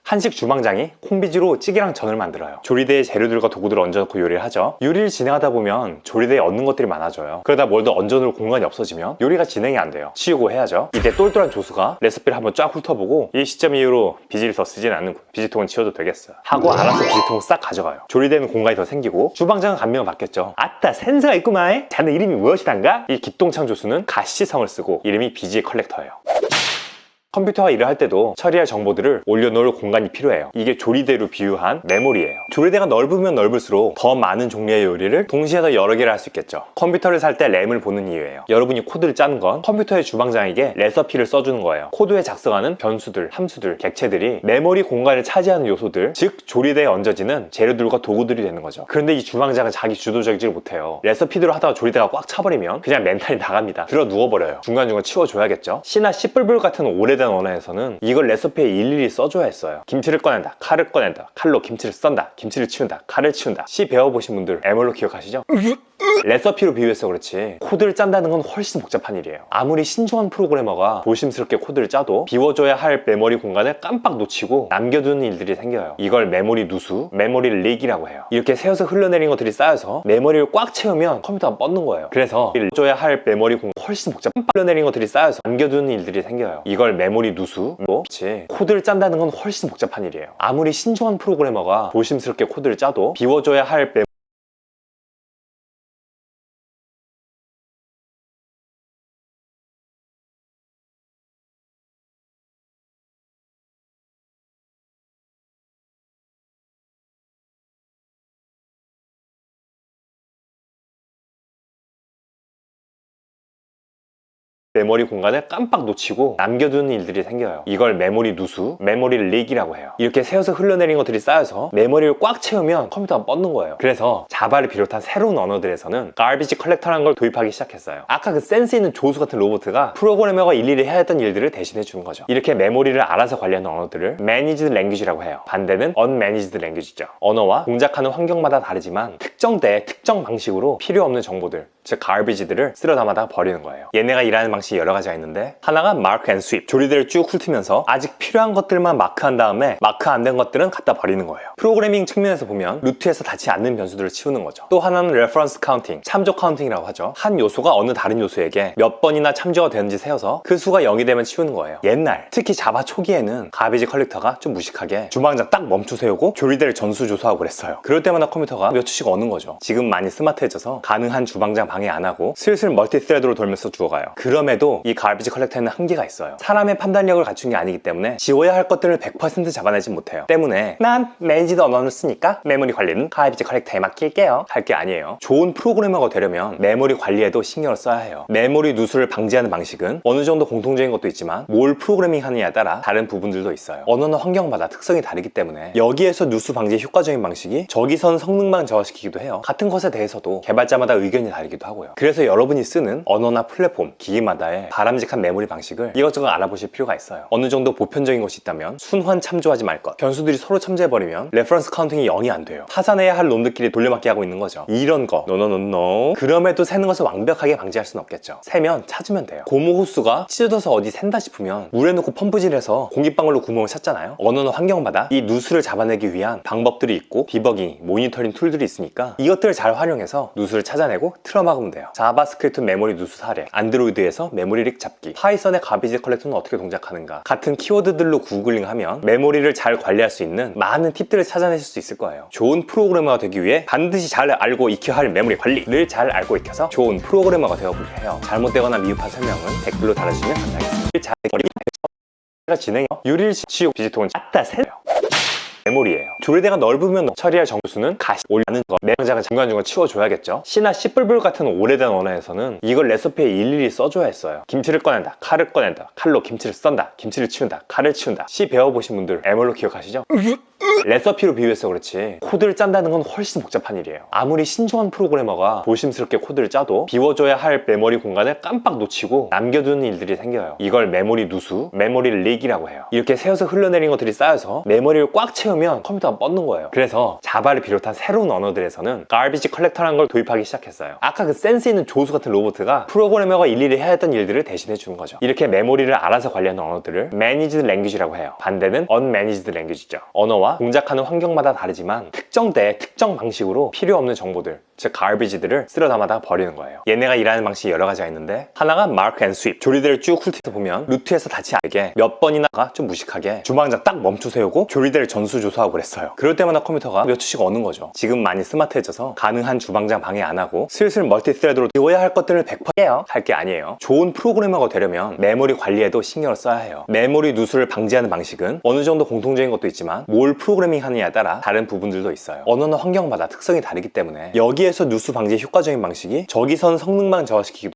한식 주방장이 콩비지로 찌개랑 전을 만들어요. 조리대에 재료들과 도구들을 얹어놓고 요리를 하죠. 요리를 진행하다 보면 조리대에 얻는 것들이 많아져요. 그러다 뭘 더 얹어놓을 공간이 없어지면 요리가 진행이 안 돼요. 치우고 해야죠. 이때 똘똘한 조수가 레시피를 한번 쫙 훑어보고 이 시점 이후로 비지를 더 쓰진 않는군, 비지통은 치워도 되겠어요 하고 알아서 비지통을 싹 가져가요. 조리대는 공간이 더 생기고 주방장은 감명을 받겠죠. 아따 센스가 있구만, 자네 이름이 무엇이단가? 이 기똥창 조수는 가시성을 쓰고 이름이 비지 컬렉터예요. 컴퓨터와 일을 할 때도 처리할 정보들을 올려놓을 공간이 필요해요. 이게 조리대로 비유한 메모리예요. 조리대가 넓으면 넓을수록 더 많은 종류의 요리를 동시에 더 여러 개를 할 수 있겠죠. 컴퓨터를 살 때 램을 보는 이유예요. 여러분이 코드를 짜는 건 컴퓨터의 주방장에게 레시피를 써주는 거예요. 코드에 작성하는 변수들, 함수들, 객체들이 메모리 공간을 차지하는 요소들, 즉 조리대에 얹어지는 재료들과 도구들이 되는 거죠. 그런데 이 주방장은 자기 주도적이지 못해요. 레시피대로 하다가 조리대가 꽉 차버리면 그냥 멘탈이 나갑니다. 들어 누워버려요. 중간중간 치워줘야겠죠. C나 C++ 같은 오래된 언어에서는 이걸 레시피에 일일이 써줘야 했어요. 김치를 꺼낸다, 칼을 꺼낸다, 칼로 김치를 썬다, 김치를 치운다, 칼을 치운다. C 배워보신 분들 애멀로 기억하시죠? 레시피로 비유해서 그렇지 코드를 짠다는 건 훨씬 복잡한 일이에요. 아무리 신중한 프로그래머가 조심스럽게 코드를 짜도 비워줘야 할 메모리 공간을 깜빡 놓치고 남겨두는 일들이 생겨요. 이걸 메모리 누수, 메모리 릭이라고 해요. 이렇게 새어서 흘러내린 것들이 쌓여서 메모리를 꽉 채우면 컴퓨터가 뻗는 거예요. 그래서 비워줘야 할 메모리 공간 훨씬 복잡한 흘러내린 것들이 쌓여서 남겨두는 일들이 생겨요. 이걸 메모리 누수, 그렇지 코드를 짠다는 건 훨씬 복잡한 일이에요. 아무리 신중한 프로그래머가 조심스럽게 코드를 짜도 비워줘야 할 메모리 공간을 깜빡 놓치고 남겨두는 일들이 생겨요. 이걸 메모리 누수, 메모리 릭이라고 해요. 이렇게 새어서 흘러내린 것들이 쌓여서 메모리를 꽉 채우면 컴퓨터가 뻗는 거예요. 그래서 자바를 비롯한 새로운 언어들에서는 garbage collector라는 걸 도입하기 시작했어요. 아까 그 센스 있는 조수 같은 로봇가 프로그래머가 일일이 해야 했던 일들을 대신해 주는 거죠. 이렇게 메모리를 알아서 관리하는 언어들을 managed language라고 해요. 반대는 unmanaged language죠. 언어와 동작하는 환경마다 다르지만 특정 때에 특정 방식으로 필요 없는 정보들, 즉 garbage들을 쓸어 담아다 버리는 거예요. 얘네가 일하는 방식이 여러 가지가 있는데, 하나가 mark and sweep, 조리대를 쭉 훑으면서 아직 필요한 것들만 마크한 다음에 마크 안 된 것들은 갖다 버리는 거예요. 프로그래밍 측면에서 보면 루트에서 닿지 않는 변수들을 치우는 거죠. 또 하나는 reference counting, 참조 카운팅이라고 하죠. 한 요소가 어느 다른 요소에게 몇 번이나 참조가 되는지 세어서 그 수가 0이 되면 치우는 거예요. 옛날, 특히 자바 초기에는 가베지 컬렉터가 좀 무식하게 주방장 딱 멈춰 세우고 조리대를 전수조사하고 그랬어요. 그럴 때마다 컴퓨터가 몇 초씩 얻는 거죠. 지금 많이 스마트해져서 가능한 주방장 방해 안 하고 슬슬 멀티스레드로 돌면서 죽어가요. 그럼에도 이 가베지 컬렉터에는 한계가 있어요. 사람의 판단력을 갖춘 게 아니기 때문에 지워야 할 것들을 100% 잡아내지 못해요. 때문에 난 매니지드 언어를 쓰니까 메모리 관리는 가베지 컬렉터에 맡길게요 할 게 아니에요. 좋은 프로그래머가 되려면 메모리 관리에도 신경을 써야 해요. 메모리 누수를 방지하는 방식은 어느 정도 공통적인 것도 있지만 뭘 프로그래밍 하느냐에 따라 다른 부분들도 있어요. 언어나 환경마다 특성이 다르기 때문에 여기에서 누수 방지의 효과적인 방식이 저기선 성능만 저하시키기도 해요. 같은 것에 대해서도 개발자마다 의견이 다르기도 하고요. 그래서 여러분이 쓰는 언어나 플랫폼, 기기마다의 바람직한 메모리 방식을 이것저것 알아보실 필요가 있어요. 어느 정도 보편적인 것이 있다면 순환 참조하지 말 것, 변수들이 서로 참조해버리면 레퍼런스 카운팅이 0이 안 돼요. 파산해야 할 놈들끼리 돌려막기 하고 있는 거죠. 이런 거 노노노노. 그럼에도 새는 것을 완벽하게 방지할 수는 없겠죠. 새면 찾으면 돼요. 고무 호수가 찢어져서 어디 샌다 싶으면 물에 넣고 펌프질해서 공기방울로 구멍을 찼잖아요. 언어나 환경마다 이 누수를 잡아내기 위한 방법들이 있고 디버깅, 모니터링 툴들이 있으니까 이것들을 잘 활용해서 누수를 찾아내고 틀어막으면 돼요. 자바스크립트 메모리 누수 사례, 안드로이드에서 메모리 릭 잡기, 파이썬의 가비지 컬렉터는 어떻게 동작하는가 같은 키워드들로 구글링하면 메모리를 잘 관리할 수 있는 많은 팁들을 찾아내실 수 있을 거예요. 좋은 프로그래머가 되기 위해 반드시 잘 알고 익혀야 할 메모리 관리를 잘 알고 익혀서 좋은 프로그래머가 되어보려 해요. 잘못되거나 미흡한 설명은 댓글로 달아주시면 감사하겠습니다. 잘 진행해요. 유리를 치우고 비지통은 아따 세요. 메모리예요. 조리대가 넓으면 처리할 정수는 가시 올라가는 거, 내장은 중간중간 치워줘야겠죠. C나 C++ 같은 오래된 언어에서는 이걸 레시피에 일일이 써줘야 했어요. 김치를 꺼낸다, 칼을 꺼낸다, 칼로 김치를 썬다, 김치를 치운다, 칼을 치운다. C 배워보신 분들 애멀로 기억하시죠? 레서피로 비유해서 그렇지 코드를 짠다는 건 훨씬 복잡한 일이에요. 아무리 신중한 프로그래머가 조심스럽게 코드를 짜도 비워줘야 할 메모리 공간을 깜빡 놓치고 남겨두는 일들이 생겨요. 이걸 메모리 누수, 메모리 릭이라고 해요. 이렇게 새어서 흘러내린 것들이 쌓여서 메모리를 꽉 채우면 컴퓨터가 뻗는 거예요. 그래서 자바를 비롯한 새로운 언어들에서는 garbage collector라는 걸 도입하기 시작했어요. 아까 그 센스 있는 조수 같은 로봇가 프로그래머가 일일이 해야 했던 일들을 대신해 주는 거죠. 이렇게 메모리를 알아서 관리하는 언어들을 managed language라고 해요. 반대는 unmanaged language죠. 언어와 동작하는 환경마다 다르지만 특정 때 특정 방식으로 필요 없는 정보들, 즉 garbage들을 쓸어 담아다 버리는 거예요. 얘네가 일하는 방식이 여러 가지가 있는데 하나가 mark and sweep. 조리대를 쭉 훑어서 보면 루트에서 닿지 않게 몇 번이나가 좀 무식하게 주방장 딱 멈춰 세우고 조리대를 전수조사하고 그랬어요. 그럴 때마다 컴퓨터가 몇 초씩 어는 거죠. 지금 많이 스마트해져서 가능한 주방장 방해 안 하고 슬슬 멀티스레드로 비워야 할 것들을 100% 할 게 아니에요. 좋은 프로그래머가 되려면 메모리 관리에도 신경을 써야 해요. 메모리 누수를 방지하는 방식은 어느 정도 공통적인 것도 있지만 뭘 프로그래밍 하느냐에 따라 다른 부분들도 있어요. 언어나 환경마다 특성이 다르기 때문에 여기에서 누수 방지의 효과적인 방식이 저기선 성능만 저하시키기도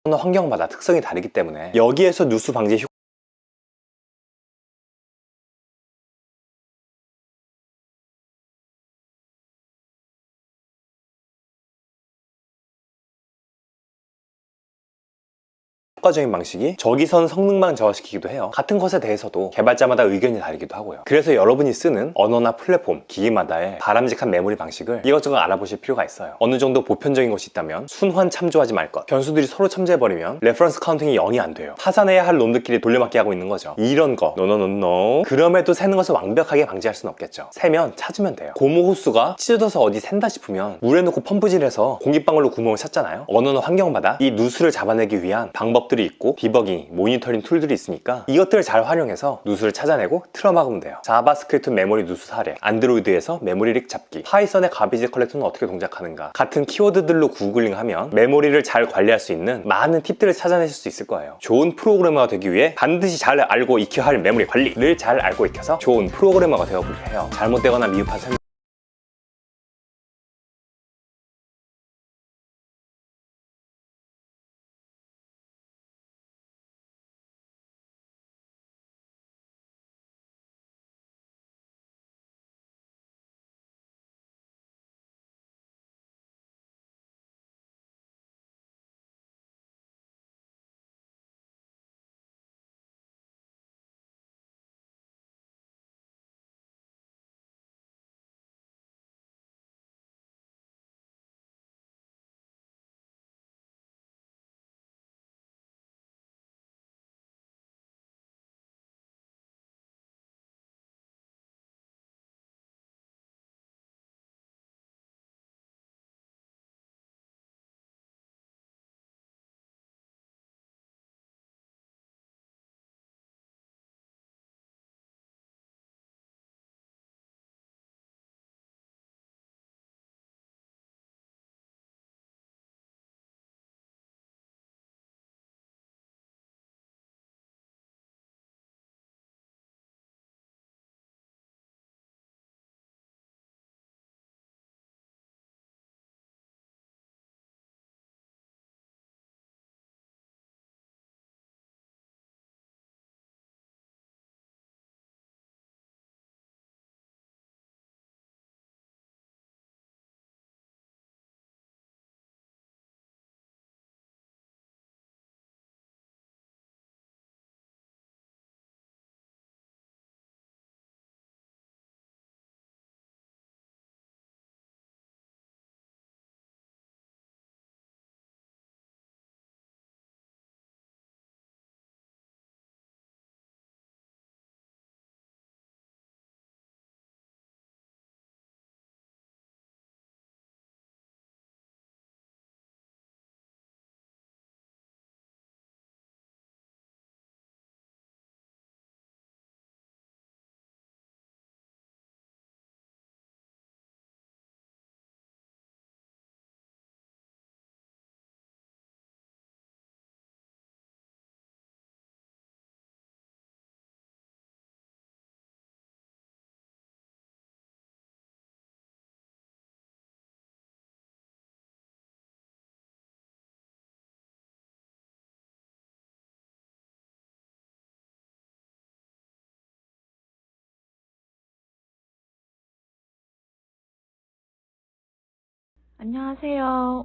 언어 환경마다 특성이 다르기 때문에 여기에서 누수 방지의 효과적인 방식이 저기선 성능만 저하시키기도 해요. 같은 것에 대해서도 개발자마다 의견이 다르기도 하고요. 그래서 여러분이 쓰는 언어나 플랫폼, 기기마다의 바람직한 메모리 방식을 이것저것 알아보실 필요가 있어요. 어느 정도 보편적인 것이 있다면 순환 참조하지 말 것, 변수들이 서로 참조해버리면 레퍼런스 카운팅이 0이 안 돼요. 파산해야 할 놈들끼리 돌려막기 하고 있는 거죠. 이런 거 노노노노. 그럼에도 새는 것을 완벽하게 방지할 수는 없겠죠. 새면 찾으면 돼요. 고무 호스가 찢어져서 어디 샌다 싶으면 물에 넣고 펌프질해서 공기방울로 구멍을 찼잖아요. 언어나 환경마다 이 누수를 잡아내기 위한 방법 들이 있고 디버깅, 모니터링 툴들이 있으니까 이것들을 잘 활용해서 누수를 찾아내고 틀어막으면 돼요. 자바스크립트 메모리 누수 사례, 안드로이드에서 메모리 릭 잡기, 파이썬의 가비지 컬렉터는 어떻게 동작하는가 같은 키워드들로 구글링하면 메모리를 잘 관리할 수 있는 많은 팁들을 찾아내실 수 있을 거예요. 좋은 프로그래머가 되기 위해 반드시 잘 알고 익혀야 할 메모리 관리를 잘 알고 익혀서 좋은 프로그래머가 되어보려 해요. 잘못되거나 미흡한 설명 안녕하세요.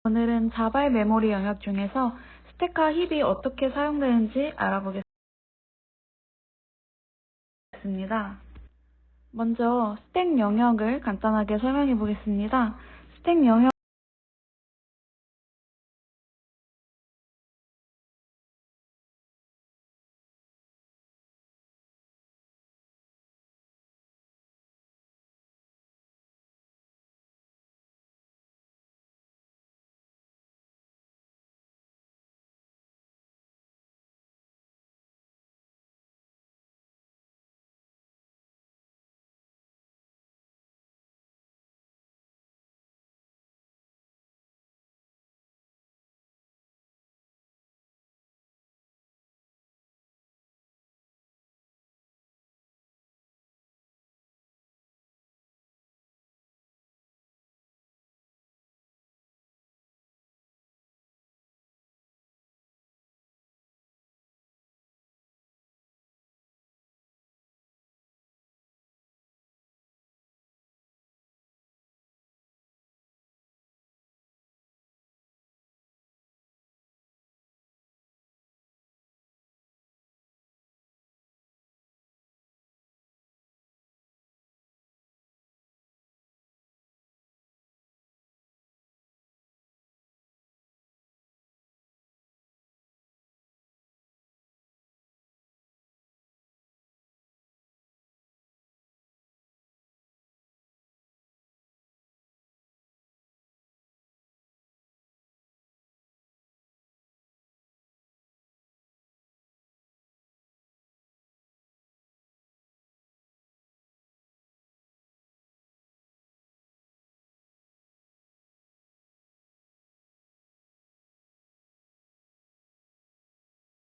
오늘은 자발 메모리 영역 중에서 스택과 힙이 어떻게 사용되는지 알아보겠습니다. 먼저 스택 영역을 간단하게 설명해 보겠습니다. 스택 영역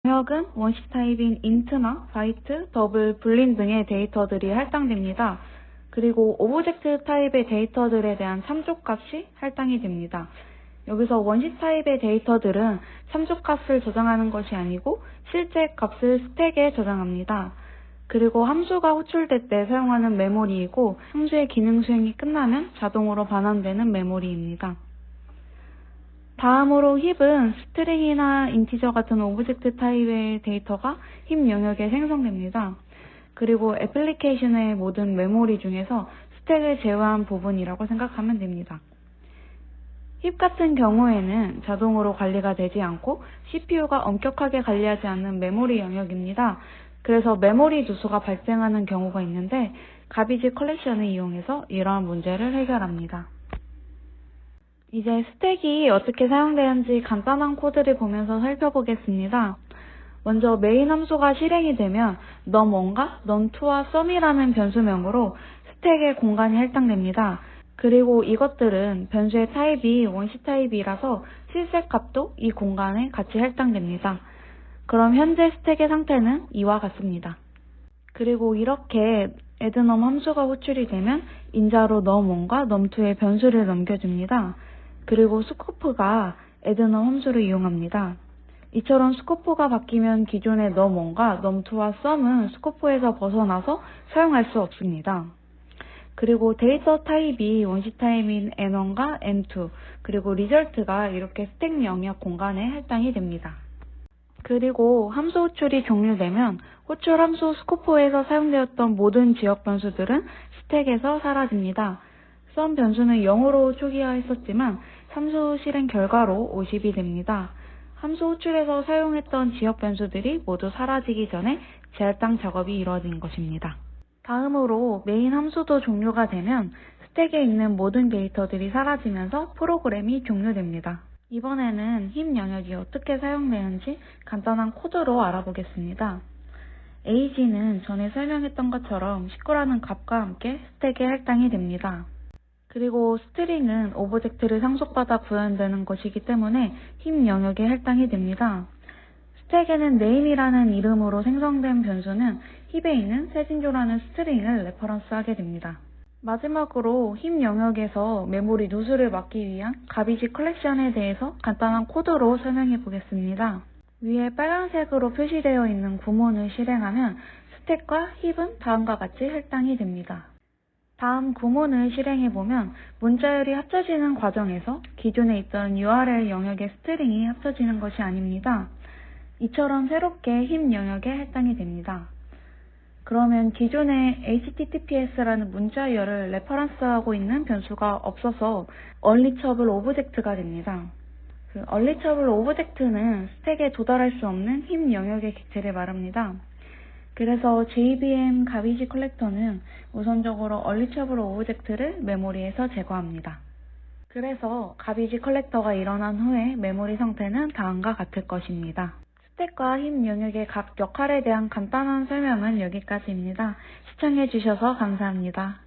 영역은 원시 타입인 인트나 바이트, 더블, 불린 등의 데이터들이 할당됩니다. 그리고 오브젝트 타입의 데이터들에 대한 참조값이 할당이 됩니다. 여기서 원시 타입의 데이터들은 참조값을 저장하는 것이 아니고 실제 값을 스택에 저장합니다. 그리고 함수가 호출될 때 사용하는 메모리이고 함수의 기능 수행이 끝나면 자동으로 반환되는 메모리입니다. 다음으로 힙은 스트링이나 인티저 같은 오브젝트 타입의 데이터가 힙 영역에 생성됩니다. 그리고 애플리케이션의 모든 메모리 중에서 스택을 제외한 부분이라고 생각하면 됩니다. 힙 같은 경우에는 자동으로 관리가 되지 않고 CPU가 엄격하게 관리하지 않는 메모리 영역입니다. 그래서 메모리 누수가 발생하는 경우가 있는데 가비지 컬렉션을 이용해서 이러한 문제를 해결합니다. 이제 스택이 어떻게 사용되는지 간단한 코드를 보면서 살펴보겠습니다. 먼저 메인 함수가 실행이 되면 num1과 num2와 sum이라는 변수명으로 스택의 공간이 할당됩니다. 그리고 이것들은 변수의 타입이 원시 타입이라서 실색 값도 이 공간에 같이 할당됩니다. 그럼 현재 스택의 상태는 이와 같습니다. 그리고 이렇게 addNum 함수가 호출이 되면 인자로 num1과 num2의 변수를 넘겨줍니다. 그리고 스코프가 addNum 함수를 이용합니다. 이처럼 스코프가 바뀌면 기존의 num1과 num2와 sum은 스코프에서 벗어나서 사용할 수 없습니다. 그리고 데이터 타입이 원시 타입인 n1과 n2, 그리고 리절트가 이렇게 스택 영역 공간에 할당이 됩니다. 그리고 함수 호출이 종료되면 호출 함수 스코프에서 사용되었던 모든 지역 변수들은 스택에서 사라집니다. sum 변수는 0으로 초기화했었지만 함수 실행 결과로 50이 됩니다. 함수 호출에서 사용했던 지역 변수들이 모두 사라지기 전에 재할당 작업이 이루어진 것입니다. 다음으로 메인 함수도 종료가 되면 스택에 있는 모든 데이터들이 사라지면서 프로그램이 종료됩니다. 이번에는 힙 영역이 어떻게 사용되는지 간단한 코드로 알아보겠습니다. ag는 전에 설명했던 것처럼 19라는 값과 함께 스택에 할당이 됩니다. 그리고 스트링은 오브젝트를 상속받아 구현되는 것이기 때문에 힙 영역에 할당이 됩니다. 스택에는 name이라는 이름으로 생성된 변수는 힙에 있는 세진조라는 스트링을 레퍼런스하게 됩니다. 마지막으로 힙 영역에서 메모리 누수를 막기 위한 가비지 컬렉션에 대해서 간단한 코드로 설명해 보겠습니다. 위에 빨간색으로 표시되어 있는 구문을 실행하면 스택과 힙은 다음과 같이 할당이 됩니다. 다음 구문을 실행해보면 문자열이 합쳐지는 과정에서 기존에 있던 URL 영역의 스트링이 합쳐지는 것이 아닙니다. 이처럼 새롭게 힙 영역에 할당이 됩니다. 그러면 기존에 HTTPS라는 문자열을 레퍼런스하고 있는 변수가 없어서 Unreachable Object가 됩니다. Unreachable Object는 스택에 도달할 수 없는 힙 영역의 객체를 말합니다. 그래서 JVM 가비지 컬렉터는 우선적으로 Unreachable Object를 메모리에서 제거합니다. 그래서 가비지 컬렉터가 일어난 후에 메모리 상태는 다음과 같을 것입니다. 스택과 힙 영역의 각 역할에 대한 간단한 설명은 여기까지입니다. 시청해주셔서 감사합니다.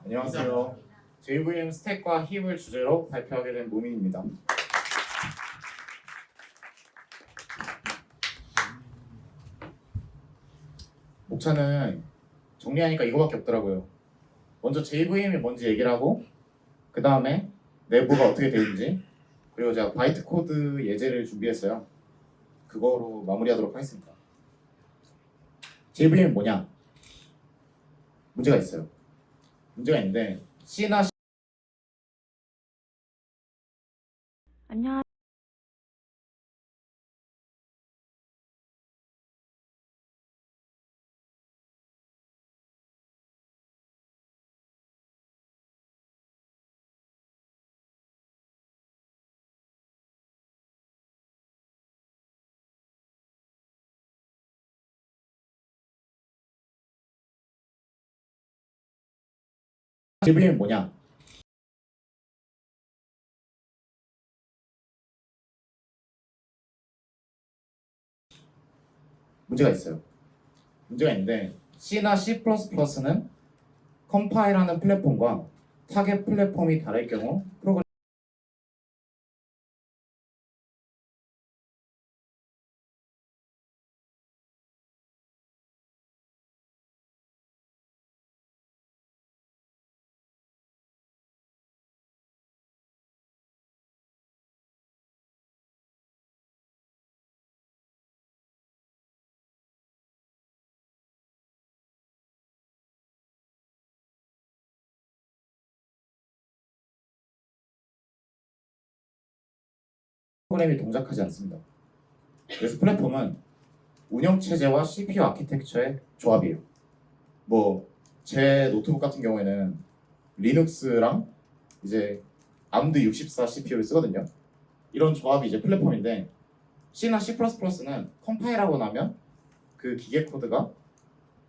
안녕하세요. JVM 스택과 힙을 주제로 발표하게 된 모민입니다. 목차는 정리하니까 이거밖에 없더라고요. 먼저 JVM이 뭔지 얘기를 하고 그 다음에 내부가 어떻게 되는지, 그리고 제가 바이트 코드 예제를 준비했어요. 그거로 마무리하도록 하겠습니다. JVM이 뭐냐? 문제가 있어요. 문제가 있는데 C나 안녕하세요. JVM이 뭐냐? 문제가 있어요. 문제가 있는데 C나 C++는 컴파일하는 플랫폼과 타겟 플랫폼이 다를 경우 프로그램이 동작하지 않습니다. 그래서 플랫폼은 운영체제와 CPU 아키텍처의 조합이에요. 뭐 제 노트북 같은 경우에는 리눅스랑 이제 암드 64 CPU를 쓰거든요. 이런 조합이 이제 플랫폼인데 C나 C++는 컴파일하고 나면 그 기계 코드가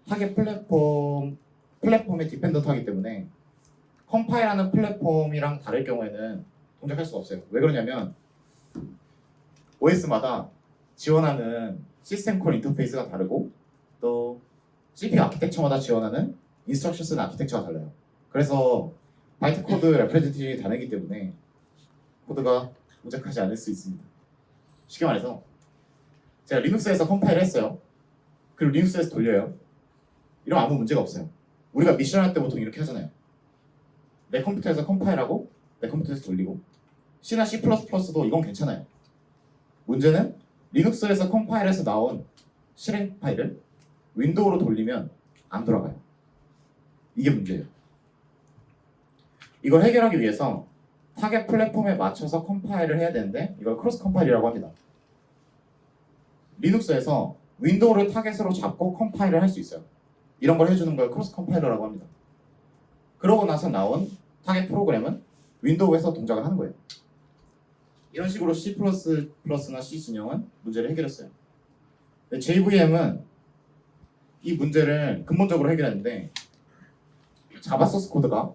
타겟 플랫폼에 디펜던트하기 때문에 컴파일하는 플랫폼이랑 다를 경우에는 동작할 수가 없어요. 왜 그러냐면 OS마다 지원하는 시스템 콜 인터페이스가 다르고 또 CPU 아키텍처마다 지원하는 인스트럭션스 아키텍처가 달라요. 그래서 바이트 코드 레프레젠테이션이 다르기 때문에 코드가 동작하지 않을 수 있습니다. 쉽게 말해서 제가 리눅스에서 컴파일을 했어요. 그리고 리눅스에서 돌려요. 이러면 아무 문제가 없어요. 우리가 미션 할 때 보통 이렇게 하잖아요. 내 컴퓨터에서 컴파일하고 내 컴퓨터에서 돌리고 C나 C++도 이건 괜찮아요. 문제는 리눅스에서 컴파일해서 나온 실행 파일을 윈도우로 돌리면 안 돌아가요. 이게 문제예요. 이걸 해결하기 위해서 타겟 플랫폼에 맞춰서 컴파일을 해야 되는데 이걸 크로스 컴파일이라고 합니다. 리눅스에서 윈도우를 타겟으로 잡고 컴파일을 할 수 있어요. 이런 걸 해주는 걸 크로스 컴파일러라고 합니다. 그러고 나서 나온 타겟 프로그램은 윈도우에서 동작을 하는 거예요. 이런 식으로 C++나 C 진영은 문제를 해결했어요. JVM은 이 문제를 근본적으로 해결했는데 자바 소스 코드가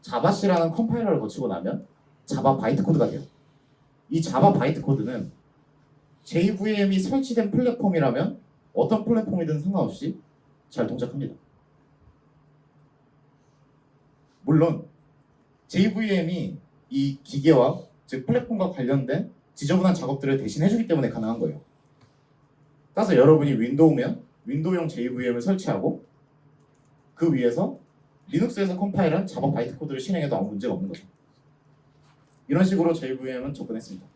자바C라는 컴파일러를 거치고 나면 자바 바이트 코드가 돼요. 이 자바 바이트 코드는 JVM이 설치된 플랫폼이라면 어떤 플랫폼이든 상관없이 잘 동작합니다. 물론 JVM이 이 기계와 즉 플랫폼과 관련된 지저분한 작업들을 대신 해주기 때문에 가능한 거예요. 따라서 여러분이 윈도우면 윈도우용 JVM을 설치하고 그 위에서 리눅스에서 컴파일한 자바 바이트 코드를 실행해도 아무 문제가 없는 거죠. 이런 식으로 JVM은 접근했습니다.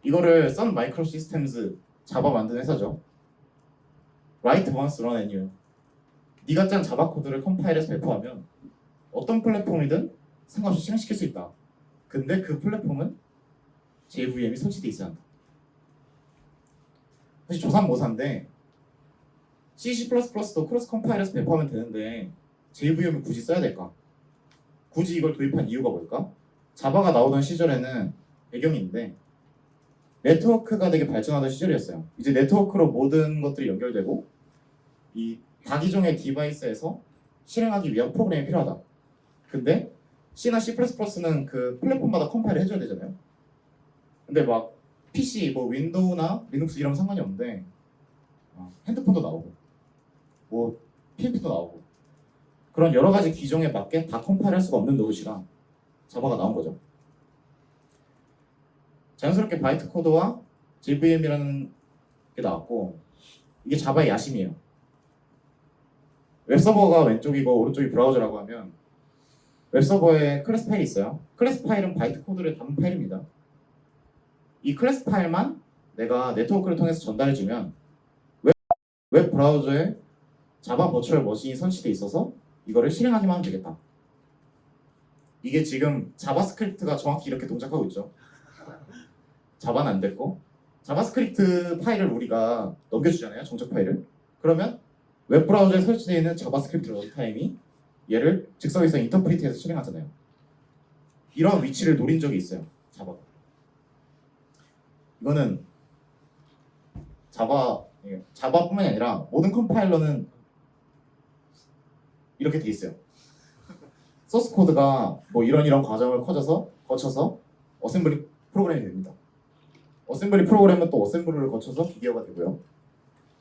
이거를 선 마이크로 시스템즈 자바 만든 회사죠. Write once, run anywhere. 네가 짠 자바 코드를 컴파일해서 배포하면 어떤 플랫폼이든 상관없이 실행시킬 수 있다. 근데 그 플랫폼은 JVM이 설치되어 있어야 한다. 사실 조삼모사인데 C++도 크로스 컴파일해서 배포하면 되는데 JVM을 굳이 써야 될까? 굳이 이걸 도입한 이유가 뭘까? 자바가 나오던 시절에는 배경이 있는데 네트워크가 되게 발전하던 시절이었어요. 이제 네트워크로 모든 것들이 연결되고 이 다기종의 디바이스에서 실행하기 위한 프로그램이 필요하다. 근데 C나 C++는 그 플랫폼마다 컴파일을 해줘야 되잖아요. 근데 막 PC, 뭐 윈도우나 리눅스 이런 상관이 없는데 핸드폰도 나오고 뭐 PMP도 나오고 그런 여러 가지 기종에 맞게 다 컴파일할 수가 없는 노릇이라 자바가 나온 거죠. 자연스럽게 바이트 코드와 JVM이라는 게 나왔고 이게 자바의 야심이에요. 웹서버가 왼쪽이고 오른쪽이 브라우저라고 하면 웹서버에 클래스 파일이 있어요. 클래스 파일은 바이트 코드를 담은 파일입니다. 이 클래스 파일만 내가 네트워크를 통해서 전달해주면 웹 브라우저에 자바 버추얼 머신이 설치되어 있어서 이거를 실행하기만 하면 되겠다. 이게 지금 자바스크립트가 정확히 이렇게 동작하고 있죠. 자바는 안 됐고 자바스크립트 파일을 우리가 넘겨주잖아요. 정적 파일을. 그러면 웹 브라우저에 설치되어 있는 자바스크립트 런타임이 얘를 즉석에서 인터프리트해서 실행하잖아요. 이런 위치를 노린 적이 있어요. 자바가. 이거는 자바뿐만이 아니라 모든 컴파일러는 이렇게 돼 있어요. 소스 코드가 뭐 이런 과정을 거쳐서 어셈블리 프로그램이 됩니다. 어셈블리 프로그램은 또 어셈블리를 거쳐서 기계어가 되고요.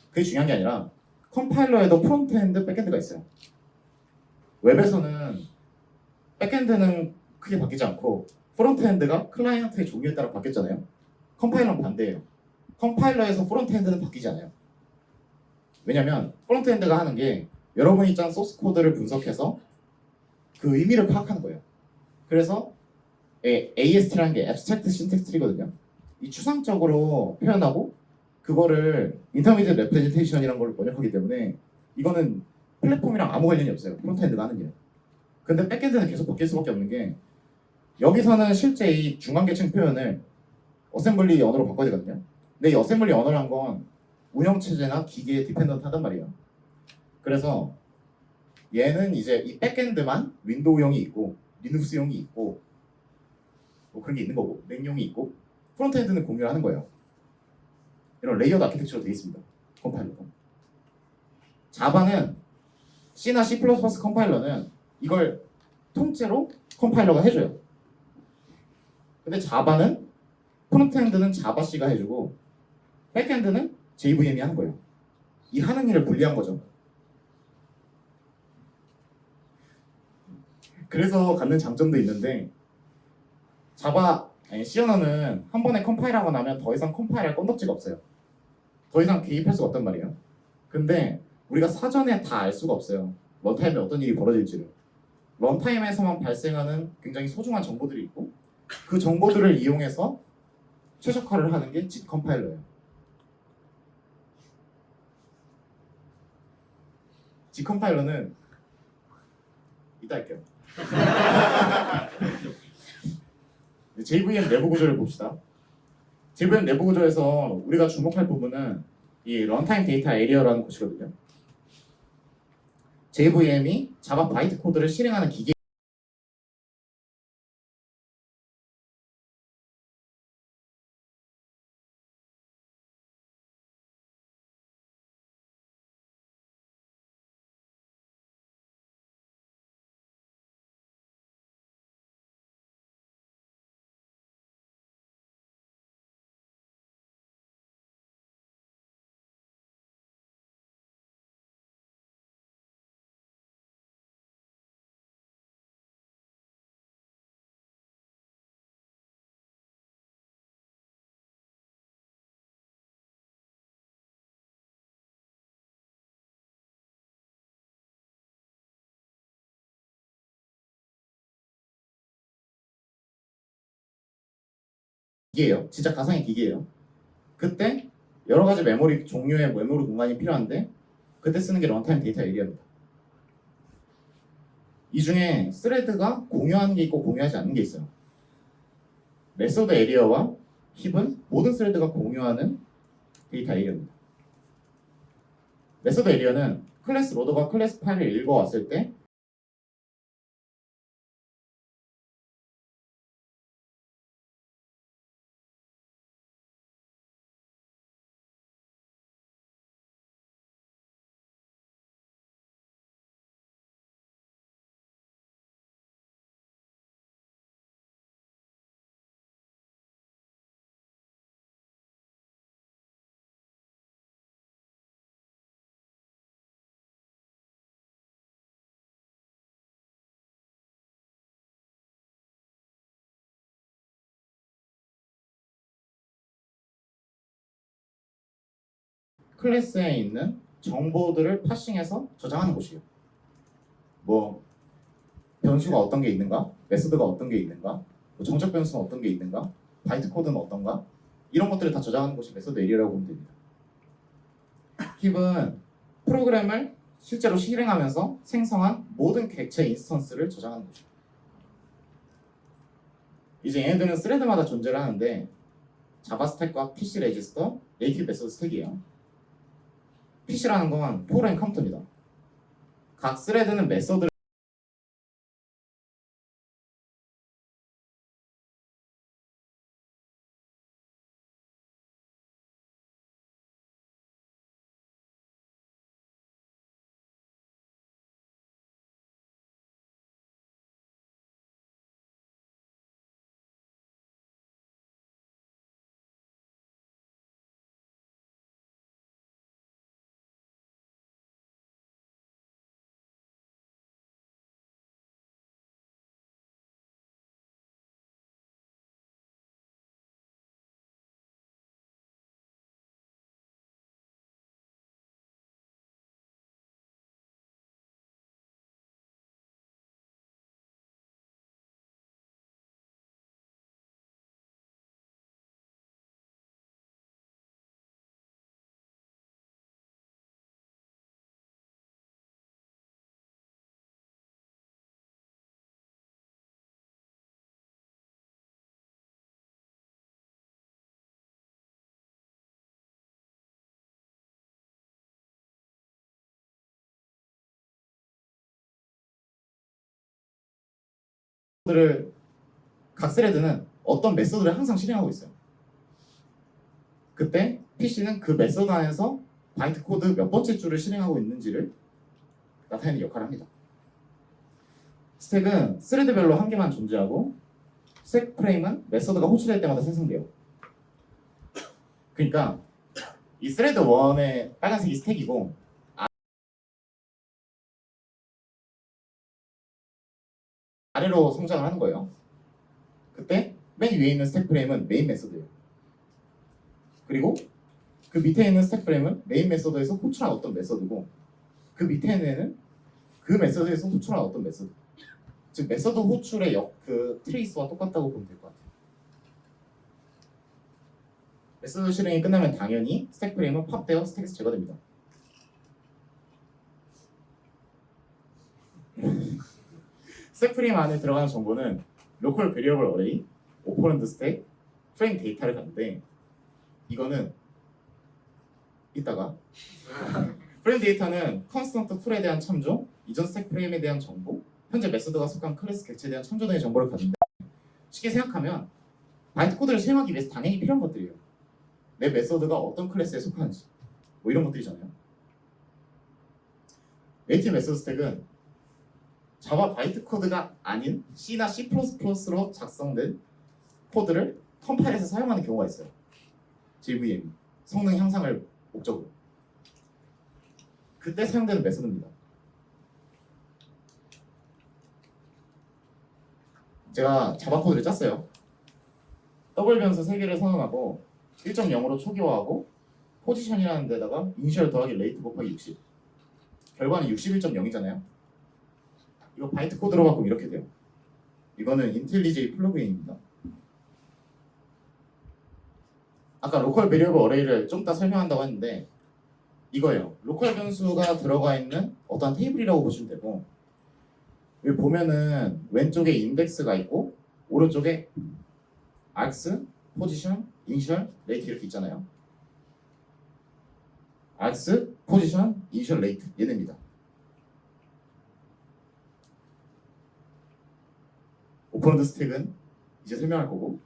그게 중요한 게 아니라 컴파일러에도 프론트엔드, 백엔드가 있어요. 웹에서는 백엔드는 크게 바뀌지 않고 프론트엔드가 클라이언트의 종류에 따라 바뀌었잖아요. 컴파일러는 반대예요. 컴파일러에서 프론트엔드는 바뀌지 않아요. 왜냐면 프론트엔드가 하는 게 여러분이 짠 소스 코드를 분석해서 그 의미를 파악하는 거예요. 그래서 AST라는 게 Abstract Syntax Tree거든요. 이 추상적으로 표현하고 그거를 Intermediate Representation이라는 걸 번역하기 때문에 이거는 플랫폼이랑 아무 관련이 없어요. 프론트엔드가 하는 게. 근데 백엔드는 계속 바뀔 수밖에 없는 게 여기서는 실제 이 중간계층 표현을 어셈블리 언어로 바꿔야 되거든요. 근데 이 어셈블리 언어란 건 운영체제나 기계에 디펜던트 하단 말이에요. 그래서 얘는 이제 이 백엔드만 윈도우용이 있고 리눅스용이 있고 뭐 그런 게 있는 거고 맥용이 있고 프론트엔드는 공유를 하는 거예요. 이런 레이어드 아키텍처로 되어 있습니다. 컴파일러가. 자바는 C나 C++ 컴파일러는 이걸 통째로 컴파일러가 해줘요. 근데 자바는 프론트엔드는 자바 C가 해주고 백엔드는 JVM이 하는 거예요. 이 하는 일을 분리한 거죠. 그래서 갖는 장점도 있는데 C 언어는 한 번에 컴파일하고 나면 더 이상 컴파일할 건덕지가 없어요. 더 이상 개입할 수가 없단 말이에요. 근데 우리가 사전에 다 알 수가 없어요. 런타임에 어떤 일이 벌어질지를. 런타임에서만 발생하는 굉장히 소중한 정보들이 있고 그 정보들을 이용해서 최적화를 하는 게 JIT 컴파일러예요. JIT 컴파일러는 이따 할게요. JVM 내부 구조를 봅시다. JVM 내부 구조에서 우리가 주목할 부분은 이 런타임 데이터 에리어라는 곳이거든요. JVM이 자바 바이트 코드를 실행하는 기계 기계예요. 진짜 가상의 기계예요. 그때 여러 가지 메모리 종류의 메모리 공간이 필요한데 그때 쓰는 게 런타임 데이터 에리어입니다. 이 중에 스레드가 공유하는 게 있고 공유하지 않는 게 있어요. 메소드 에리어와 힙은 모든 스레드가 공유하는 데이터 에리어입니다. 메소드 에리어는 클래스 로더가 클래스 파일을 읽어왔을 때 클래스에 있는 정보들을 파싱해서 저장하는 곳이에요. 뭐 변수가 어떤 게 있는가, 메소드가 어떤 게 있는가, 뭐 정적 변수는 어떤 게 있는가, 바이트 코드는 어떤가 이런 것들을 다 저장하는 곳이 메소드 에리어라고 보면 됩니다. 힙은 프로그램을 실제로 실행하면서 생성한 모든 객체 인스턴스를 저장하는 곳이에요. 이제 얘네들은 스레드마다 존재를 하는데 자바 스택과 PC 레지스터, 네이티브 메소드 스택이에요. PC라는 건 프로그램 카운터입니다. 각 스레드는 메소드를 각 스레드는 어떤 메소드를 항상 실행하고 있어요. 그때 PC는 그 메소드 안에서 바이트 코드 몇 번째 줄을 실행하고 있는지를 나타내는 역할을 합니다. 스택은 스레드별로 한 개만 존재하고 스택 프레임은 메소드가 호출될 때마다 생성돼요. 그러니까 이 스레드 1의 빨간색이 스택이고 아래로 성장을 하는 거예요. 그때 맨 위에 있는 스택 프레임은 메인 메소드예요. 그리고 그 밑에 있는 스택 프레임은 메인 메소드에서 호출한 어떤 메소드고 그 밑에 있는 그 메소드에서 호출한 어떤 메소드. 즉 메소드 호출의 그 트레이스와 똑같다고 보면 될 것 같아요. 메소드 실행이 끝나면 당연히 스택 프레임은 팝되어 스택에서 제거됩니다. 스택 프레임 안에 들어가는 정보는 로컬 베리어블 어레이, 오퍼런드 스택, 프레임 데이터를 갖는데 이거는 이따가 프레임 데이터는 컨스턴트 풀에 대한 참조, 이전 스택 프레임에 대한 정보, 현재 메소드가 속한 클래스 객체에 대한 참조 등의 정보를 갖는데 쉽게 생각하면 바이트 코드를 수행하기 위해서 당연히 필요한 것들이에요. 내 메소드가 어떤 클래스에 속하는지 뭐 이런 것들이잖아요. 네이티브 메소드 스택은 자바 바이트 코드가 아닌 C나 C++로 작성된 코드를 컴파일해서 사용하는 경우가 있어요. JVM 성능 향상을 목적으로. 그때 사용되는 메소드입니다. 제가 자바 코드를 짰어요. 더블 변수 3개를 선언하고 1.0으로 초기화하고 포지션이라는 데다가 이니셜 더하기 레이트 곱하기 60. 결과는 61.0이잖아요. 이거 바이트 코드로 바꾸면 이렇게 돼요. 이거는 인텔리제이 플러그인입니다. 아까 로컬 베리어블 어레이를 좀 이따 설명한다고 했는데 이거예요. 로컬 변수가 들어가 있는 어떠한 테이블이라고 보시면 되고 여기 보면은 왼쪽에 인덱스가 있고 오른쪽에 args, 포지션, 이니셜, 레이트 이렇게 있잖아요. args, 포지션, 이니셜, 레이트 얘네입니다. 오퍼런드 스택은 이제 설명할 거고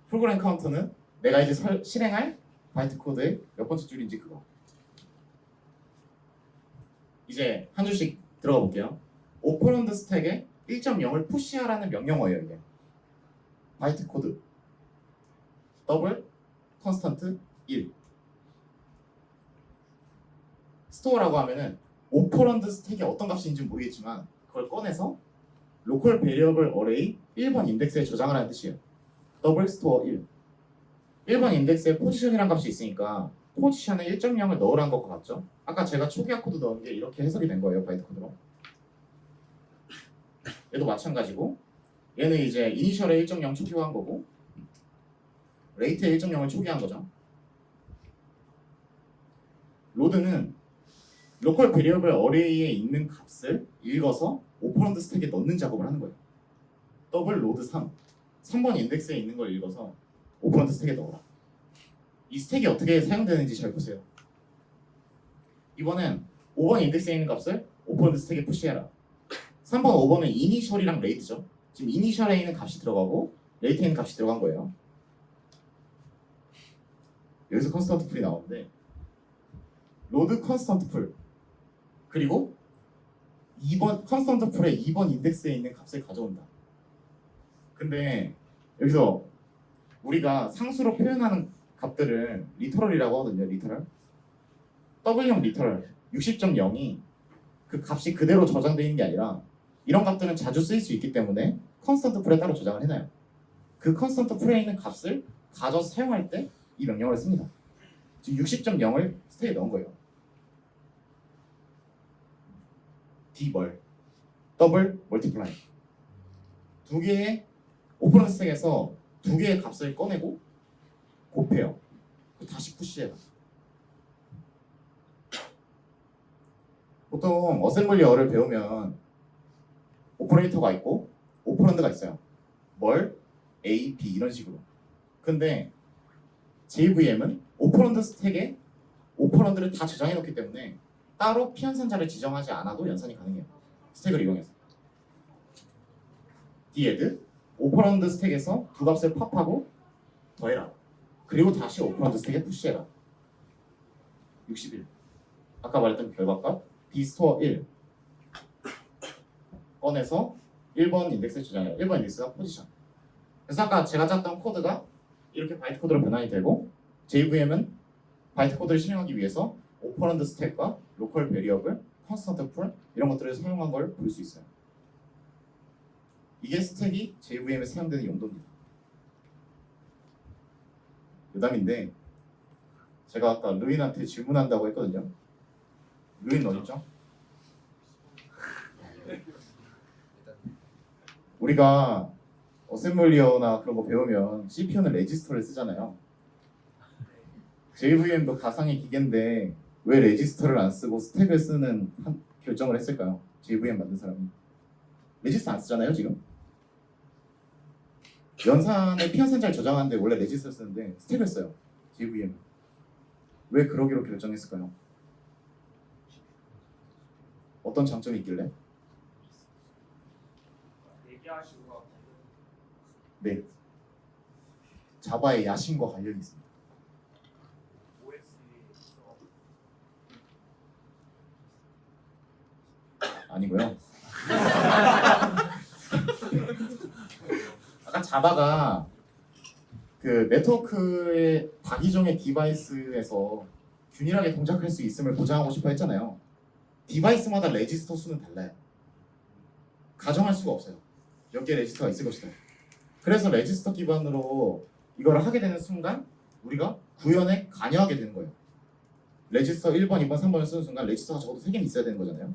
프로그램 카운터는 내가 이제 실행할 바이트 코드의 몇 번째 줄인지 그거. 이제 한 줄씩 들어가 볼게요. 오퍼런드 스택에 1.0을 푸시하라는 명령어예요. 이게 바이트 코드 더블 컨스턴트 1 스토어라고 하면은 오퍼런드 스택이 어떤 값인지 모르겠지만 그걸 꺼내서 로컬 베리어블 어레이 1번 인덱스에 저장을 하는 뜻이에요. 더블 스토어 1 1번 인덱스에 포지션이라는 값이 있으니까 포지션에 1.0을 넣으라는 것과 같죠? 아까 제가 초기화 코드 넣은 게 이렇게 해석이 된 거예요. 바이트 코드로. 얘도 마찬가지고 얘는 이제 이니셜에 1.0 초기화한 거고 레이트에 1.0을 초기화한 거죠. 로드는 로컬 베리어블 어레이에 있는 값을 읽어서 오퍼런드 스택에 넣는 작업을 하는 거예요. 더블 로드 3번 인덱스에 있는 걸 읽어서 오퍼런드 스택에 넣어라. 이 스택이 어떻게 사용되는지 잘 보세요. 이번엔 5번 인덱스에 있는 값을 오퍼런드 스택에 푸시해라. 3번, 5번은 이니셜이랑 레이트죠. 지금 이니셜에 있는 값이 들어가고 레이트에 있는 값이 들어간 거예요. 여기서 컨스턴트 풀이 나오는데 로드 컨스턴트 풀 그리고 2번 컨스턴트 풀의 2번 인덱스에 있는 값을 가져온다. 근데 여기서 우리가 상수로 표현하는 값들을 리터럴이라고 하거든요. 리터럴 W형 리터럴 60.0이 그 값이 그대로 저장되어 있는 게 아니라 이런 값들은 자주 쓰일 수 있기 때문에 컨스턴트 풀에 따로 저장을 해놔요. 그 컨스턴트 풀에 있는 값을 가져서 사용할 때 이 명령어를 씁니다. 지금 60.0을 스택에 넣은 거예요. dmul 더블 멀티플라이 두 개의 오퍼런드 스택에서 두 개의 값을 꺼내고 곱해요. 다시 푸시해요. 보통 어셈블리어를 배우면 오퍼레이터가 있고 오퍼런드가 있어요. 뭘, A, B 이런 식으로. 근데 JVM은 오퍼런드 스택에 오퍼런드를 다 저장해 놓기 때문에 따로 피연산자를 지정하지 않아도 연산이 가능해요. 스택을 이용해서. dadd 오퍼런드 스택에서 두 값을 팝하고 더해라. 그리고 다시 오퍼런드 스택에 푸시해라. 61. 아까 말했던 결과값 b스토어 1 꺼내서 1번 인덱스에 저장해라. 1번 인덱스가 포지션. 그래서 아까 제가 짰던 코드가 이렇게 바이트 코드로 변환이 되고 JVM은 바이트 코드를 실행하기 위해서 오퍼런드 스택과 로컬 베리어블, 컨스턴트 풀 이런 것들을 사용한 걸 볼 수 있어요. 이게 스택이 JVM에 사용되는 용도입니다. 유담인데 제가 아까 루인한테 질문한다고 했거든요. 루인 어딨죠? 우리가 어셈블리어나 그런 거 배우면 CPU는 레지스터를 쓰잖아요. JVM도 가상의 기계인데 왜 레지스터를 안 쓰고 스택을 쓰는 결정을 했을까요? JVM 만든 사람이 레지스터 안 쓰잖아요 지금. 연산에 피연산자를 저장하는데 원래 레지스터 쓰는데 스택을 써요. JVM 왜 그러기로 결정했을까요? 어떤 장점이 있길래? 네, 자바의 야심과 관련이 있습니다. 아니고요. 아까 자바가 그 네트워크의 다기종의 디바이스에서 균일하게 동작할 수 있음을 보장하고 싶어 했잖아요. 디바이스마다 레지스터 수는 달라요. 가정할 수가 없어요. 몇 개 레지스터가 있을 것이다. 그래서 레지스터 기반으로 이걸 하게 되는 순간 우리가 구현에 관여하게 되는 거예요. 레지스터 1번, 2번, 3번을 쓰는 순간 레지스터가 적어도 3개는 있어야 되는 거잖아요.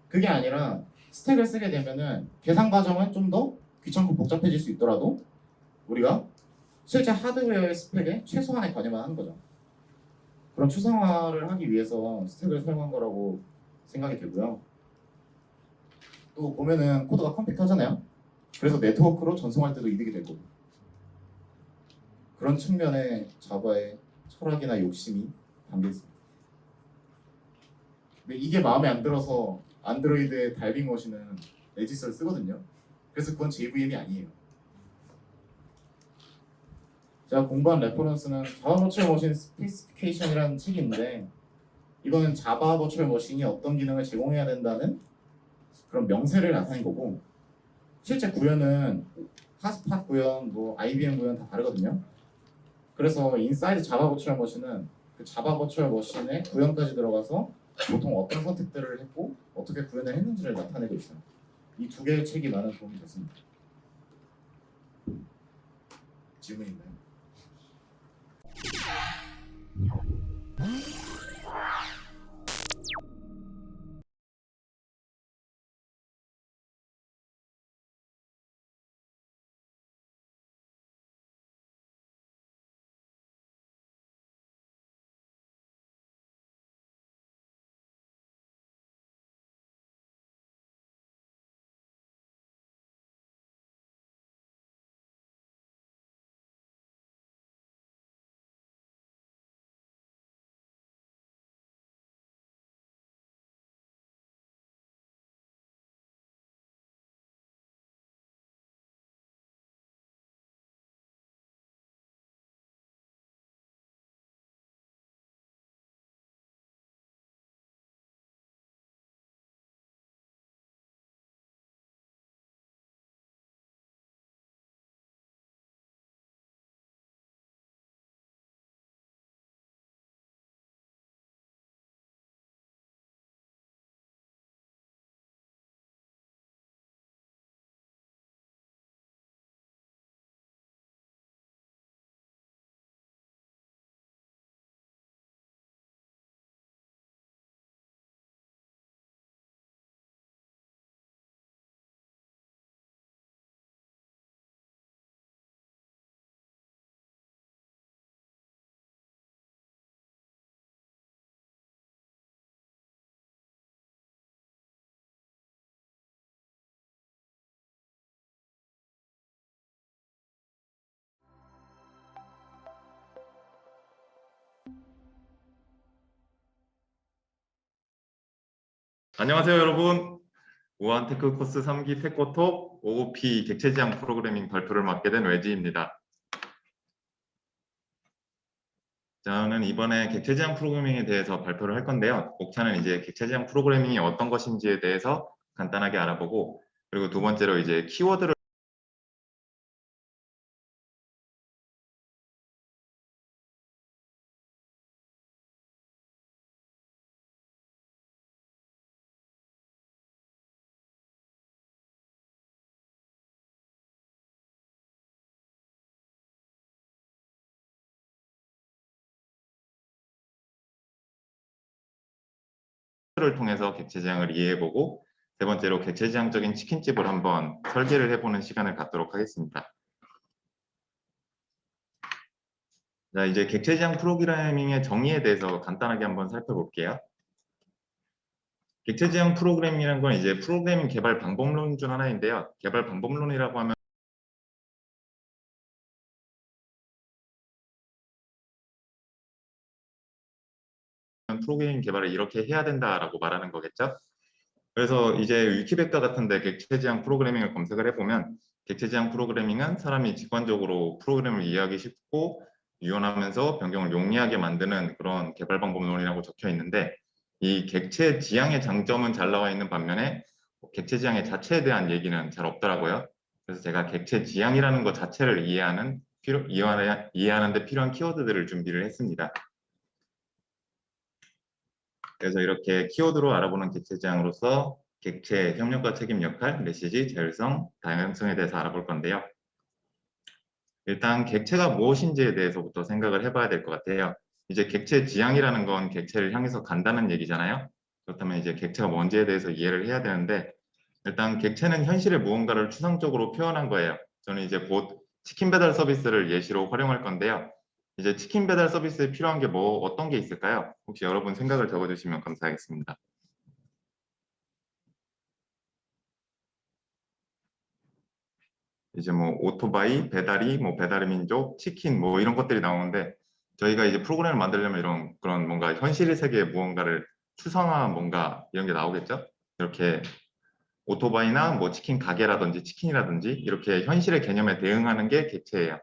그게 아니라 스택을 쓰게 되면은 계산 과정은 좀 더 귀찮고 복잡해질 수 있더라도 우리가 실제 하드웨어의 스펙에 최소한의 관여만 하는 거죠. 그런 추상화를 하기 위해서 스택을 사용한 거라고 생각이 되고요. 또 보면은 코드가 컴팩트하잖아요. 그래서 네트워크로 전송할 때도 이득이 될 거고. 그런 측면에 자바의 철학이나 욕심이 담겨 있습니다. 근데 이게 마음에 안 들어서 안드로이드의 달빙 머신은 레지스를 쓰거든요. 그래서 그건 JVM이 아니에요. 제가 공부한 레퍼런스는 자바 버추얼 머신 스페시피케이션이라는 책이 있는데 이거는 자바 버추얼 머신이 어떤 기능을 제공해야 된다는 그런 명세를 나타낸 거고 실제 구현은 핫스팟 구현, 뭐 IBM 구현 다 다르거든요. 그래서 인사이드 자바 버추얼 머신은 그 자바 버추얼 머신의 구현까지 들어가서 보통 어떤 선택들을 했고 어떻게 구현을 했는지를 나타내고 있어요. 이 두 개의 책이 많은 도움이 됐습니다. 질문 있나요? 안녕하세요, 여러분. 우한테크 코스 3기 테코톡 OOP 객체지향 프로그래밍 발표를 맡게 된 외지입니다. 저는 이번에 객체지향 프로그래밍에 대해서 발표를 할 건데요. 목차는 이제 객체지향 프로그래밍이 어떤 것인지에 대해서 간단하게 알아보고, 그리고 두 번째로 이제 키워드를 통해서 객체지향을 이해해보고, 세 번째로 객체지향적인 치킨집을 한번 설계를 해보는 시간을 갖도록 하겠습니다. 자, 이제 객체지향 프로그래밍의 정의에 대해서 간단하게 한번 살펴볼게요. 객체지향 프로그래밍이라는 건 이제 프로그래밍 개발 방법론 중 하나인데요. 개발 방법론이라고 하면 프로그래밍 개발을 이렇게 해야 된다라고 말하는 거겠죠. 그래서 이제 위키백과 같은데 객체지향 프로그래밍을 검색을 해보면, 객체지향 프로그래밍은 사람이 직관적으로 프로그램을 이해하기 쉽고 유연하면서 변경을 용이하게 만드는 그런 개발 방법론이라고 적혀 있는데, 이 객체지향의 장점은 잘 나와 있는 반면에 객체지향의 자체에 대한 얘기는 잘 없더라고요. 그래서 제가 객체지향이라는 것 자체를 이해하는 데 필요한 키워드들을 준비를 했습니다. 그래서 이렇게 키워드로 알아보는 객체지향으로서 객체 협력과 책임 역할, 메시지, 자율성, 다양성에 대해서 알아볼 건데요. 일단 객체가 무엇인지에 대해서부터 생각을 해봐야 될 것 같아요. 이제 객체지향이라는 건 객체를 향해서 간다는 얘기잖아요. 그렇다면 이제 객체가 뭔지에 대해서 이해를 해야 되는데, 일단 객체는 현실의 무언가를 추상적으로 표현한 거예요. 저는 이제 곧 치킨 배달 서비스를 예시로 활용할 건데요. 이제 치킨 배달 서비스에 필요한 게 어떤 게 있을까요? 혹시 여러분 생각을 적어주시면 감사하겠습니다. 이제 오토바이, 배달이, 배달의 민족, 치킨 이런 것들이 나오는데, 저희가 이제 프로그램을 만들려면 그런 뭔가 현실의 세계에 무언가를 추상화한 뭔가 이런 게 나오겠죠? 이렇게 오토바이나 치킨 가게라든지 치킨이라든지 이렇게 현실의 개념에 대응하는 게 객체예요.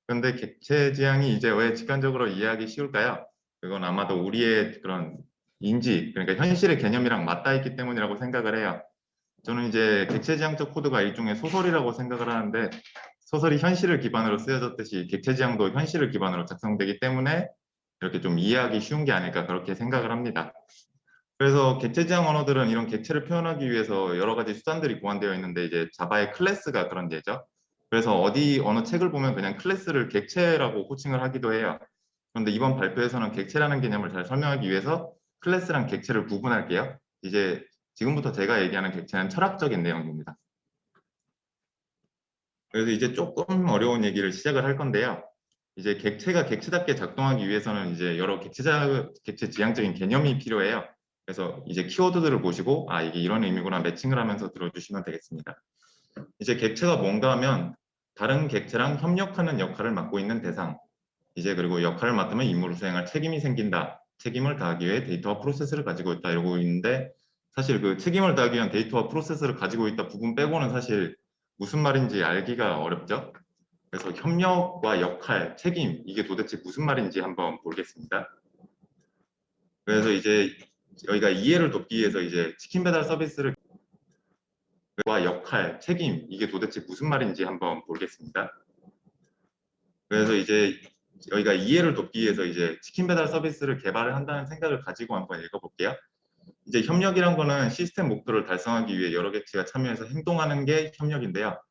그런데 객체 지향이 이제 왜 직관적으로 이해하기 쉬울까요? 그건 아마도 우리의 그런 인지, 그러니까 현실의 개념이랑 맞닿아 있기 때문이라고 생각을 해요. 저는 이제 객체지향적 코드가 일종의 소설이라고 생각을 하는데, 소설이 현실을 기반으로 쓰여졌듯이 객체지향도 현실을 기반으로 작성되기 때문에 이렇게 좀 이해하기 쉬운 게 아닐까, 그렇게 생각을 합니다. 그래서 객체지향 언어들은 이런 객체를 표현하기 위해서 여러 가지 수단들이 고안되어 있는데, 이제 자바의 클래스가 그런 예죠. 그래서 어느 책을 보면 그냥 클래스를 객체라고 호칭을 하기도 해요. 그런데 이번 발표에서는 객체라는 개념을 잘 설명하기 위해서 클래스랑 객체를 구분할게요. 이제 지금부터 제가 얘기하는 객체는 철학적인 내용입니다. 그래서 이제 조금 어려운 얘기를 시작을 할 건데요. 이제 객체가 객체답게 작동하기 위해서는 이제 여러 객체 지향적인 개념이 필요해요. 그래서 이제 키워드들을 보시고 이게 이런 의미구나 매칭을 하면서 들어주시면 되겠습니다. 이제 객체가 뭔가 하면 다른 객체랑 협력하는 역할을 맡고 있는 대상, 이제 그리고 역할을 맡으면 임무를 수행할 책임이 생긴다. 책임을 다하기 위해 데이터와 프로세스를 가지고 있다 이러고 있는데, 사실 그 책임을 다하기 위한 데이터와 프로세스를 가지고 있다 부분 빼고는 사실 무슨 말인지 알기가 어렵죠. 그래서 협력과 역할, 책임, 이게 도대체 무슨 말인지 한번 보겠습니다. 그래서 이제 저희가 이해를 돕기 위해서 이제 치킨 배달 서비스를 과 역할, 책임, 이게 도대체 무슨 말인지 한번 보겠습니다. 그래서 이제 저희가 이해를 돕기 위해서 이제 치킨 배달 서비스를 개발을 한다는 생각을 가지고 한번 읽어볼게요. 이제 협력이란 거는 시스템 목표를 달성하기 위해 여러 객체가 참여해서 행동하는 게 협력인데요.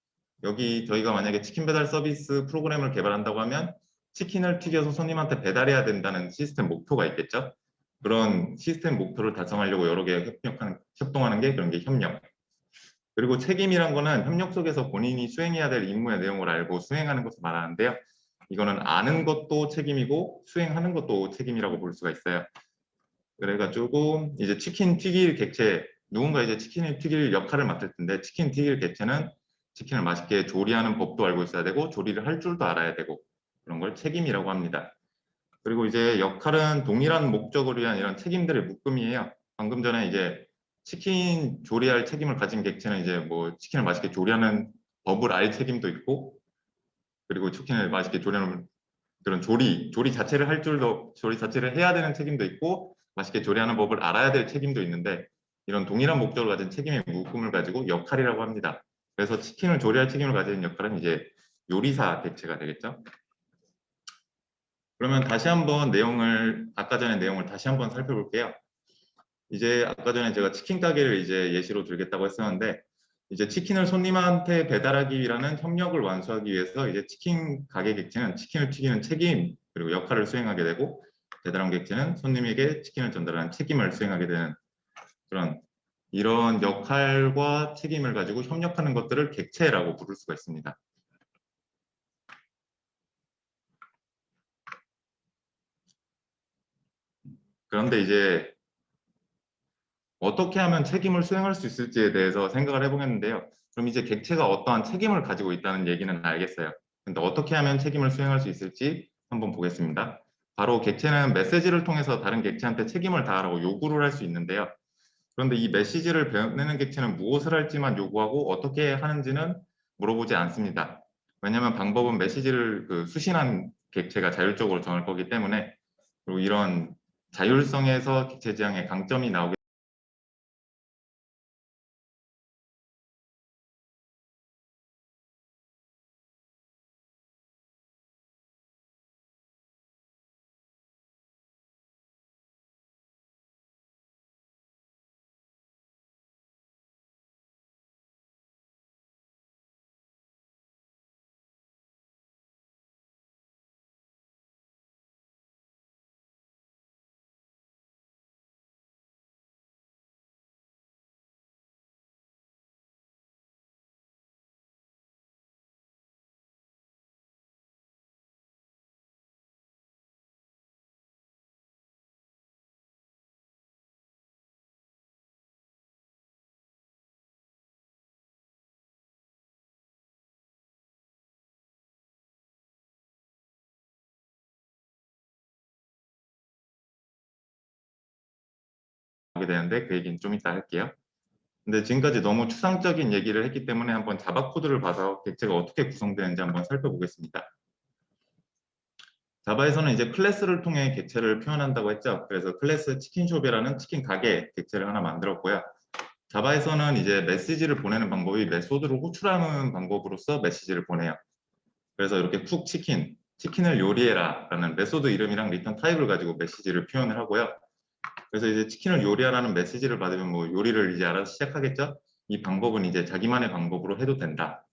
여기 저희가 만약에 치킨 배달 서비스 프로그램을 개발한다고 하면 치킨을 튀겨서 손님한테 배달해야 된다는 시스템 목표가 있겠죠. 그런 시스템 목표를 달성하려고 여러 개 협동하는 게 그런 게 협력. 그리고 책임이란 거는 협력 속에서 본인이 수행해야 될 임무의 내용을 알고 수행하는 것을 말하는데요. 이거는 아는 것도 책임이고 수행하는 것도 책임이라고 볼 수가 있어요. 그래가지고 이제 치킨 튀길 객체, 누군가 이제 치킨을 튀길 역할을 맡을 텐데, 치킨 튀길 객체는 치킨을 맛있게 조리하는 법도 알고 있어야 되고 조리를 할 줄도 알아야 되고, 그런 걸 책임이라고 합니다. 그리고 이제 역할은 동일한 목적을 위한 이런 책임들의 묶음이에요. 방금 전에 이제 치킨 조리할 책임을 가진 객체는 이제 뭐 치킨을 맛있게 조리하는 법을 알 책임도 있고, 그리고 치킨을 맛있게 조리하는 그런 조리 자체를 할 줄도, 조리 자체를 해야 되는 책임도 있고, 맛있게 조리하는 법을 알아야 될 책임도 있는데, 이런 동일한 목적을 가진 책임의 묶음을 가지고 역할이라고 합니다. 그래서 치킨을 조리할 책임을 가지는 역할은 이제 요리사 객체가 되겠죠. 그러면 다시 한번 아까 전에 내용을 다시 한번 살펴볼게요. 이제 아까 전에 제가 치킨 가게를 이제 예시로 들겠다고 했었는데, 이제 치킨을 손님한테 배달하기 위한 협력을 완수하기 위해서 이제 치킨 가게 객체는 치킨을 튀기는 책임 그리고 역할을 수행하게 되고, 배달원 객체는 손님에게 치킨을 전달하는 책임을 수행하게 되는 이런 역할과 책임을 가지고 협력하는 것들을 객체라고 부를 수가 있습니다. 그런데 이제 어떻게 하면 책임을 수행할 수 있을지에 대해서 생각을 해보겠는데요. 그럼 이제 객체가 어떠한 책임을 가지고 있다는 얘기는 알겠어요. 근데 어떻게 하면 책임을 수행할 수 있을지 한번 보겠습니다. 바로 객체는 메시지를 통해서 다른 객체한테 책임을 다하라고 요구를 할 수 있는데요. 그런데 이 메시지를 보내는 객체는 무엇을 할지만 요구하고 어떻게 하는지는 물어보지 않습니다. 왜냐하면 방법은 메시지를 수신한 객체가 자율적으로 정할 거기 때문에, 그리고 이런 자율성에서 객체 지향의 강점이 나오게 되는데, 그 얘기는 좀 이따 할게요. 근데 지금까지 너무 추상적인 얘기를 했기 때문에 한번 자바 코드를 봐서 객체가 어떻게 구성되는지 한번 살펴보겠습니다. 자바에서는 이제 클래스를 통해 객체를 표현한다고 했죠. 그래서 클래스 치킨숍이라는 치킨 가게 객체를 하나 만들었고요. 자바에서는 이제 메시지를 보내는 방법이 메소드를 호출하는 방법으로서 메시지를 보내요. 그래서 이렇게 쿡 치킨을 요리해라 라는 메소드 이름이랑 리턴 타입을 가지고 메시지를 표현을 하고요. 그래서 이제 치킨을 요리하라는 메시지를 받으면 뭐 요리를 이제 알아서 시작하겠죠. 이 방법은 이제 자기만의 방법으로 해도 된다.